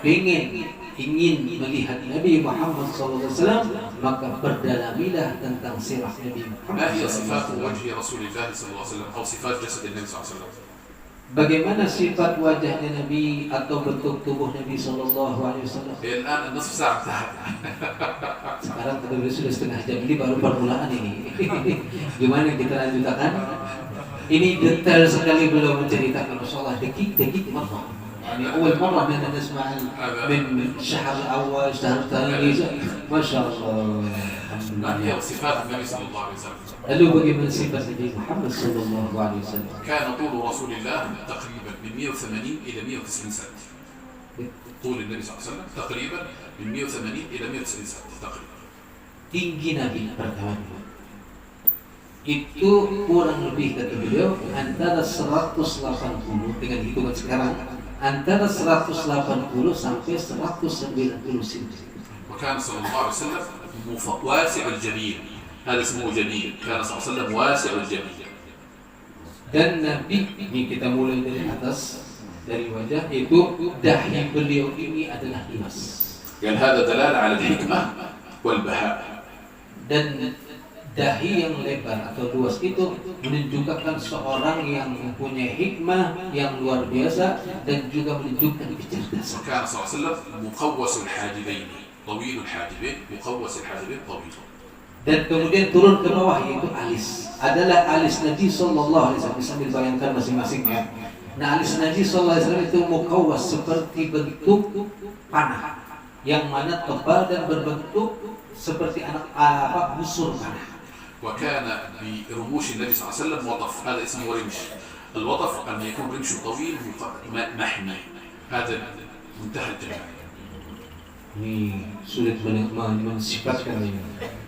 ingin melihat Nabi Muhammad SAW, maka berdalamilah tentang sirah Nabi Muhammad. ما هي صفات وجه رسول الله صلى الله عليه وسلم أو صفات جسد النبي صلى الله عليه وسلم؟ Bagaimana sifat wajahnya Nabi atau bentuk tubuh Nabi SAW? الآن النصف ساعة انتهت. Sekarang sudah setengah jam, ini baru permulaan ini. Gimana kita lanjutkan? Ini detail sekali beliau menceritakan, masyaallah dekik marah. يعني أول مرة أننا نسمع من الشهر الأول الشهر الثاني ما شاء الله. ما هي صفات النبي صلى الله عليه وسلم؟ Lalu bagaimana sifat Nabi Muhammad sallallahu alaihi wasallam? كان طول رسول الله تقريبا من 180 إلى 190 سم. طول النبي صلى الله عليه وسلم تقريبا من 180 إلى 190 سم تقريبا. Tinggi Nabi pertama itu kurang lebih kata beliau antara 180 dengan hitungan sekarang antara 180 sampai 190 cm. وكان صلى الله عليه وسلم واسع الجبين، هذا اسمه جبين، كان صلى الله عليه وسلم واسع الجبين. Dan Nabi, ini kita mulai dari atas, dari wajah, itu dahi beliau ini adalah luas. يعني هذا دلالة على الحكمة والبهاء. Dan dahi yang lebar atau luas itu menunjukkan seorang yang mempunyai hikmah yang luar biasa dan juga menunjukkan kecerdasan. وكان صلى الله عليه وسلم مقوس الحاجبين طويل الحاجبين مقوس الحاجبين طويل. Dan kemudian turun ke bawah yaitu alis. Adalah alis Nabi sallallahu alaihi wasallam, sambil bayangkan masing-masing ya. Nah, alis Nabi sallallahu alaihi wasallam itu mukawwas, seperti bentuk panah yang mana tebal dan berbentuk seperti busur panah. وكان برموش النبي صلى الله عليه وسلم وطف، هذا اسمه رمش. الوطف أن يكون رمشه طويل محمي، هذا منتهى الجمال. Ini sulit mensifatkan ini.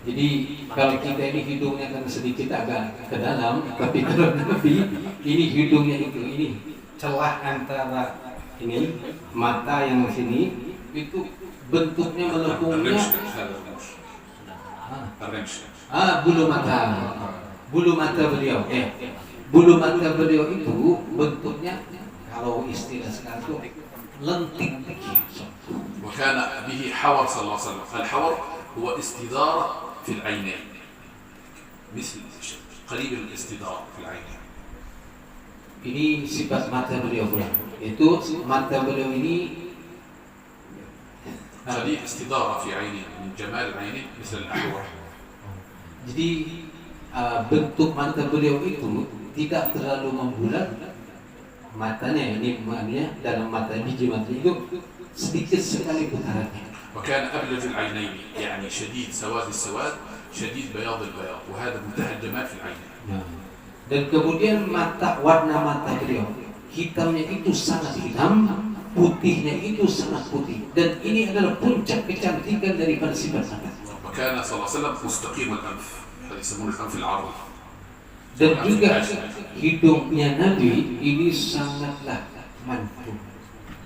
Jadi kalau kita ini hidungnya kan sedikit agak ke dalam, tapi kalau Nabi ini hidungnya ini celah antara ini mata yang sini itu bentuknya melengkungnya bulu mata beliau bulu mata beliau itu bentuknya kalau istilah sekarang itu lentik. وكان به حور صلى الله عليه وسلم. الحور هو استدارة في العينين، مثل قريب الاستدارة في العينين. Ini sifat mata beliau pula. Itu mata beliau ini قريب استدارة في عينين، من جمال العينين مثل الأحور. Jadi bentuk mata beliau itu tidak terlalu membulat. Matanya ini maknanya dalam mata biji mata itu sedikit sekali putarannya. وكان أبلج العينين، يعني شديد سواد السواد شديد بياض البياض، وهذا منتهى الجمال في العينين. Dan kemudian warna mata beliau hitamnya itu sangat hitam, putihnya itu sangat putih, dan ini adalah puncak kecantikan daripada sifat mata. وكان صلى الله عليه وسلم مستقيم الأنف، هذا يسمونه الأنف العرض. Dan juga hidungnya Nabi ini sangatlah mancung.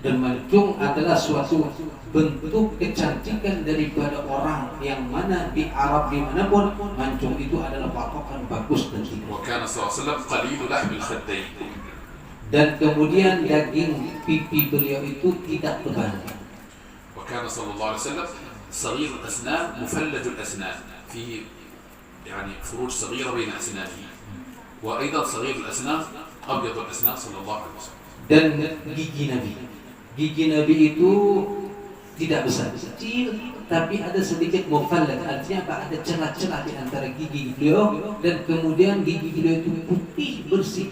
Dan mancung adalah suatu bentuk kecantikan daripada orang yang mana di Arab dimanapun mancung itu adalah patokan bagus dan tidak. وكان صلى الله عليه وسلم قليل لحم الخدين. Dan kemudian daging pipi beliau itu tidak tebal. وكان صلى الله عليه وسلم صغير الأسنان مفلج الأسنان، فيه يعني فروج صغيرة بين أسنانه، وأيضا صغير الأسنان أبيض الأسنان صلى الله عليه وسلم. Dan gigi Nabi itu tidak besar, kecil, tapi ada sedikit mufallad, artinya apa? Ada celah-celah di antara gigi beliau, dan kemudian gigi beliau itu putih bersih.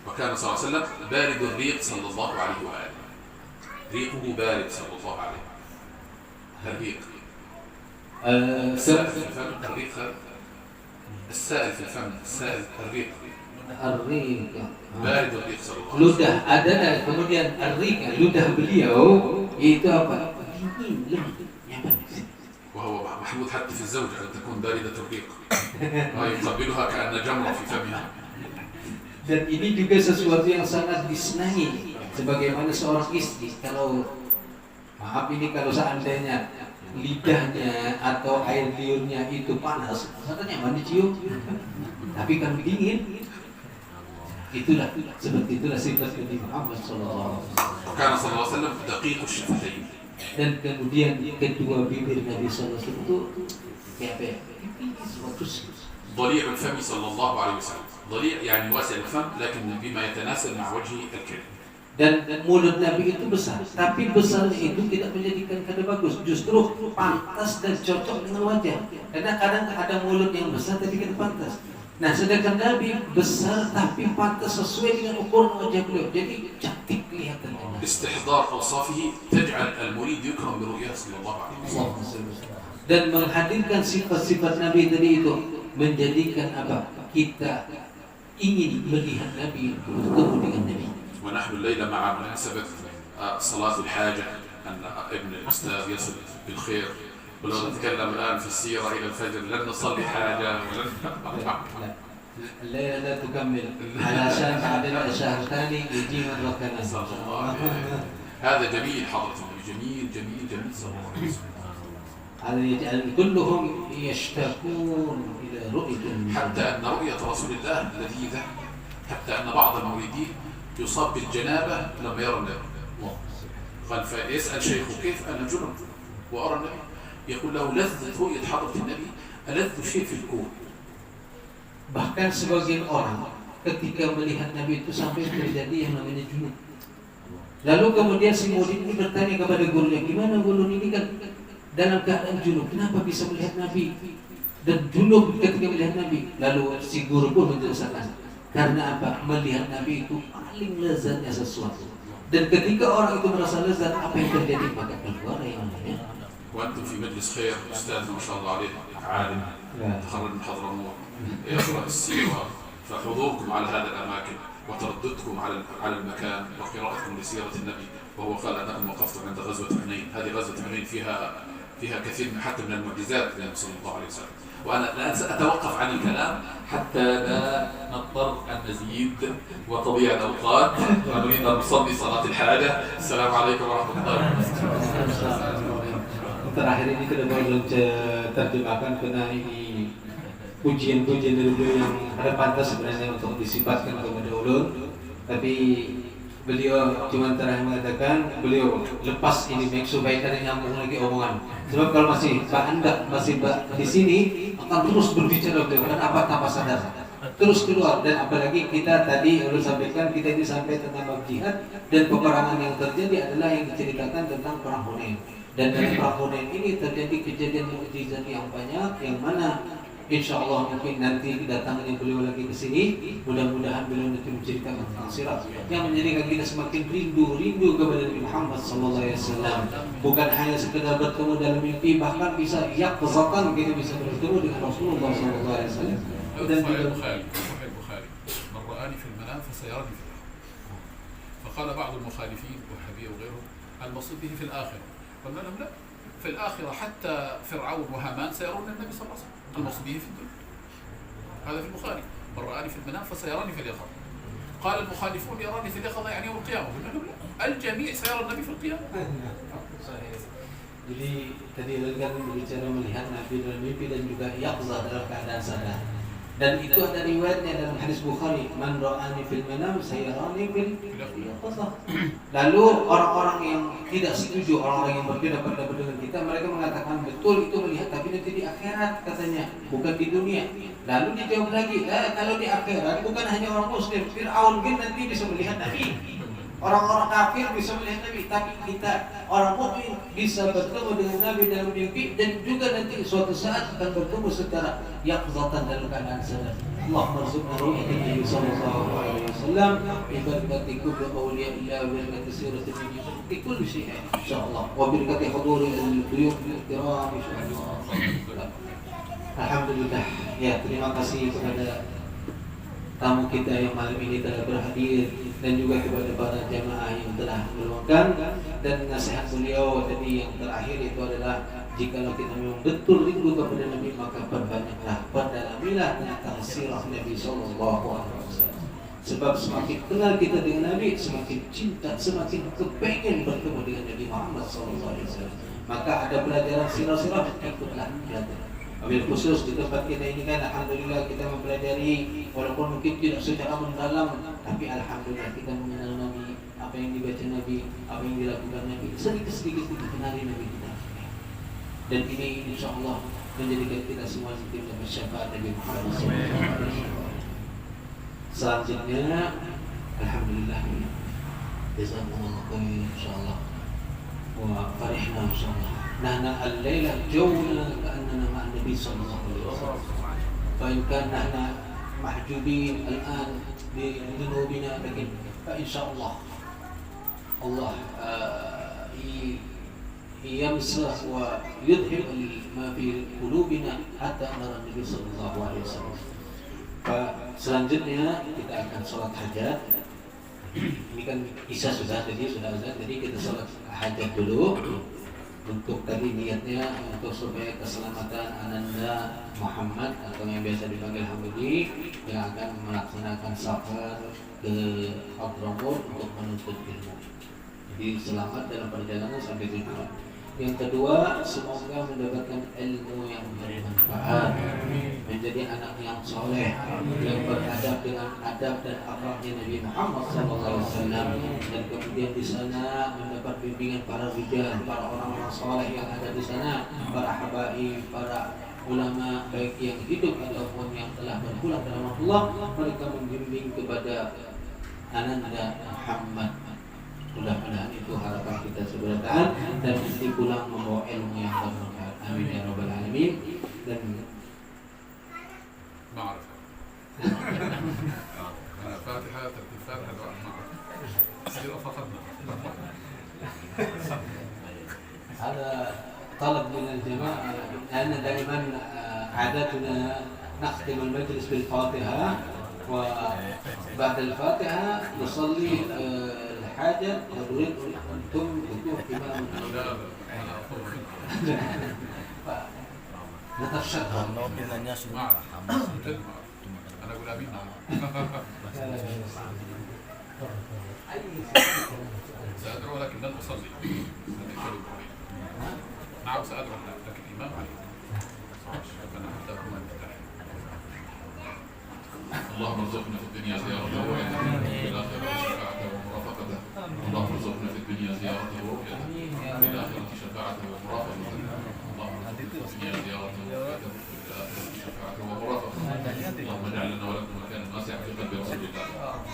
وكان صلى الله عليه وسلم بارد الريق صلى الله عليه وآله، ريقه بارد صلى الله عليه. الريق السائل في الفم، الريق السائل في الفم، السائل الريق. بارد الريق صلى الله عليه وسلم. Ludah ada, kemudian الريق ludah beliau itu apa? Dingin, lembut, nyaman. وهو محمود حتى في الزوجة أن تكون باردة الريق ويقبلها كأن جمرة في فمها. Dan ini juga sesuatu yang sangat disenangi, sebagaimana seorang istri kalau kalau seandainya lidahnya atau air liurnya itu panas, rasanya nyaman dicium, tapi kan dingin. Itulah seperti itulah sifat Nabi Muhammad sallallahu alaihi wasallam. وكان صلى الله عليه وسلم دقيق الشفتين. Dan kemudian kedua bibir Nabi sallallahu alaihi wasallam itu kayak ضليع الفم صلى الله عليه وسلم. ضليع يعني واسع الفم لكن بما يتناسب مع وجه الكريم. Dan mulut Nabi itu besar, tapi besarnya itu tidak menjadikan kada bagus, justru pantas dan cocok dengan wajah. Karena kadang ada mulut yang besar tapi tidak pantas. Nah, sedangkan Nabi besar tapi pantas sesuai dengan ukuran wajah beliau, jadi cantik kelihatan. استحضار أوصافه تجعل المريد يكرم برؤيته صلى الله عليه وسلم. Dan menghadirkan sifat-sifat Nabi tadi itu menjadikan apa? Kita ingin melihat Nabi, bertemu dengan Nabi. ونحن الليلة مع مناسبة صلاة الحاجة أن ابن الأستاذ يصل بالخير، ولو نتكلم الآن في السيرة إلى الفجر لن نصلي حاجة ولن الليلة لا تكمل علشان بعدين الشهر الثاني يجي مرة كمان. هذا جميل حضرة النبي، جميل جميل جميل صلى الله عليه وسلم. هذا يجعل كلهم يشتاقون إلى رؤية حتى أن رؤية رسول الله لذيذة حتى أن بعض المريدين يصاب بالجنابة لما يرى النبي. قال فيسأل شيخه كيف أنا جنب وأرى النبي؟ يقول له لذة رؤية حضرة النبي ألذ شيء في الكون. Bahkan sebagian orang ketika melihat Nabi itu sampai terjadi yang namanya junub. Lalu kemudian si murid ini bertanya kepada gurunya, gimana guru ini kan dalam keadaan junub, kenapa bisa melihat Nabi dan junub ketika melihat Nabi? Lalu si guru pun menjelaskan, karena apa? Melihat Nabi itu paling lezatnya sesuatu. Dan ketika orang itu merasa lezat, apa yang terjadi? Maka keluar yang namanya. وأنتم في مجلس خير، أستاذ ما شاء الله عليه عالم تخرج من حضرموت يقرأ السيرة، فحضوركم على هذه الأماكن وترددكم على المكان وقراءتكم لسيرة النبي، وهو قال أنكم وقفتم عند غزوة حنين. هذه غزوة حنين فيها كثير حتى من المعجزات للنبي صلى الله عليه وسلم. وأنا الآن سأتوقف عن الكلام حتى لا نضطر أن نزيد وتضيع الأوقات ونريد أن نصلي صلاة الحاجة. السلام عليكم ورحمة الله وبركاته. Terakhir ini kita belum terjemahkan karena ini pujian-pujian dari beliau yang ada pantas sebenarnya untuk disifatkan kepada ulun, tapi beliau cuma terakhir mengatakan beliau lepas ini baik supaya ada nyambung lagi omongan. Sebab kalau masih Pak Anda masih di sini akan terus berbicara beliau dan apa tanpa sadar terus keluar. Dan apalagi kita tadi ulun sampaikan, kita ini sampai tentang bab jihad dan peperangan yang terjadi adalah yang diceritakan tentang perang Hunain. Dan dari perang Hunain ini terjadi kejadian mukjizat yang banyak, yang mana insya Allah mungkin nanti datangnya beliau lagi ke sini. Mudah-mudahan beliau nanti menceritakan tentang sirat yang menjadikan kita semakin rindu kepada Nabi Muhammad SAW. Bukan hanya sekedar bertemu dalam mimpi, bahkan bisa yaqzatan kita bisa bertemu dengan Rasulullah SAW. Dan البخاري من رآني في المنام فسيراني في الآخرة. فقال بعض المخالفين وحبيه وغيرهم المقصود به في الآخرة. قلنا لهم لا، في الآخرة حتى فرعون وهامان سيرون النبي صلى الله عليه وسلم. المقصود به في الدنيا. هذا في البخاري، من رآني في المنام فسيراني في اليقظة. قال المخالفون يراني في اليقظة يعني يوم القيامة. قلنا لهم لا، الجميع سيرى النبي في القيامة. Jadi tadi kan berbicara melihat Nabi dalam mimpi dan juga yaqzah dalam keadaan sadar. Dan itu ada riwayatnya dalam hadis Bukhari, man ra'ani fil manam sayarani fil yaqzah. Lalu orang-orang yang tidak setuju, orang-orang yang berbeda pendapat dengan kita, mereka mengatakan betul itu melihat tapi nanti di akhirat katanya, bukan di dunia. Lalu dijawab lagi, kalau di akhirat bukan hanya orang muslim, Fir'aun kan nanti bisa melihat Nabi. Orang-orang kafir bisa melihat Nabi, tapi kita orang mukmin bisa bertemu dengan Nabi dalam mimpi dan juga nanti suatu saat akan bertemu secara yaqzatan dalam keadaan sadar. Allahumma rzuqna ru'yat Nabi sallallahu alaihi wasallam bi barakati kulli awliya wa barakati sirati Nabi fi kulli syai' insyaallah wa barakati huduri al-duyuf al-kiram insyaallah. Alhamdulillah. Ya, terima kasih kepada tamu kita yang malam ini telah berhadir dan juga kepada para jamaah yang telah meluangkan. Dan nasihat beliau tadi yang terakhir itu adalah jikalau kita memang betul rindu kepada Nabi, maka perbanyaklah, perdalamilah tentang sirah Nabi SAW. Sebab semakin kenal kita dengan Nabi, semakin cinta, semakin kepengen bertemu dengan Nabi Muhammad SAW. Maka ada pelajaran sirah-sirah, ikutlah belajar. Wabil khusus di tempat kita ini kan alhamdulillah kita mempelajari walaupun mungkin tidak secara mendalam, tapi alhamdulillah kita mengenal Nabi, apa yang dibaca Nabi, apa yang dilakukan Nabi, sedikit-sedikit kita kenali Nabi kita. Dan ini insyaallah menjadikan kita semua seperti dapat syafaat Nabi Muhammad SAW. Selanjutnya alhamdulillah jazakumullah khair insyaallah wa farihna insyaallah. نحن الليلة جونا كأننا مع النبي صلى الله عليه وسلم. فإن كان نحن محجوبين الآن بذنوبنا، لكن فإن شاء الله الله يمسح ويذهب ما في قلوبنا حتى نرى النبي صلى الله عليه وسلم. Selanjutnya kita akan sholat hajat. Ini kan isya sudah azan, jadi kita sholat hajat dulu. Untuk tadi niatnya untuk supaya keselamatan Ananda Muhammad atau yang biasa dipanggil Hamidi yang akan melaksanakan safar ke Hadramut untuk menuntut ilmu. Jadi selamat dalam perjalanan sampai tujuan. Yang kedua, semoga mendapatkan ilmu yang bermanfaat, menjadi anak yang soleh, yang beradab dengan adab dan akhlaknya Nabi Muhammad SAW, dan kemudian di sana mendapat bimbingan para rijal, para orang-orang soleh yang ada di sana, para habaib, para ulama baik yang hidup ataupun yang telah berpulang dalam Allah. Mereka membimbing kepada ananda Muhammad. Mudah-mudahan itu harapan kita sebenarnya, dan nanti pulang membawa ilmu yang bermanfaat. Amin ya rabbal alamin. Dan معرفة فاتحة ترتيب فاتحة دعاء معرفة سيرة فقدنا هذا طلب من الجماعة، لأن دائما عادتنا نختم المجلس بالفاتحة، وبعد الفاتحة نصلي الحاجة، ونريد أنتم تكونوا إمام نتشكر. أنا أقول أمين. سأدعو لكن لن أصلي. نعم سأدعو لكن الإمام علي. اللهم ارزقنا في الدنيا زيارته وفي الآخرة شفاعته ومرافقته. اللهم ارزقنا في الدنيا زيارته ورؤيته وفي الآخرة شفاعته ومرافقته. اللهم ارزقنا في الدنيا زيارته ورؤيته وفي الآخرة شفاعته ومرافقته. اللهم اجعل لنا ولكم مكانا واسعا في قلب رسول الله.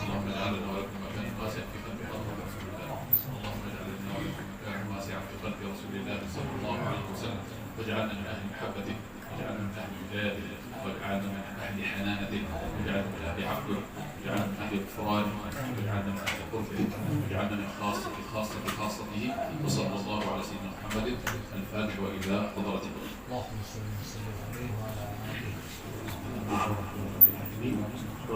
اللهم اجعل لنا ولكم مكانا واسعا في قلب رسول الله. اللهم اجعل لنا ولكم مكانا واسعا في قلب رسول الله صلى الله عليه وسلم، واجعلنا من أهل محبته، واجعلنا من أهل ولاده، واجعلنا من أهل حنانته، واجعلنا من أهل عفوه، واجعلنا من أهل غفرانه، واجعلنا من أهل قربه، واجعلنا من خاصته. وصلى الله على سيدنا محمد الفاتح وإلى حضرته. اللهم صل وسلم عليه وعلى آله وصحبه وسلم.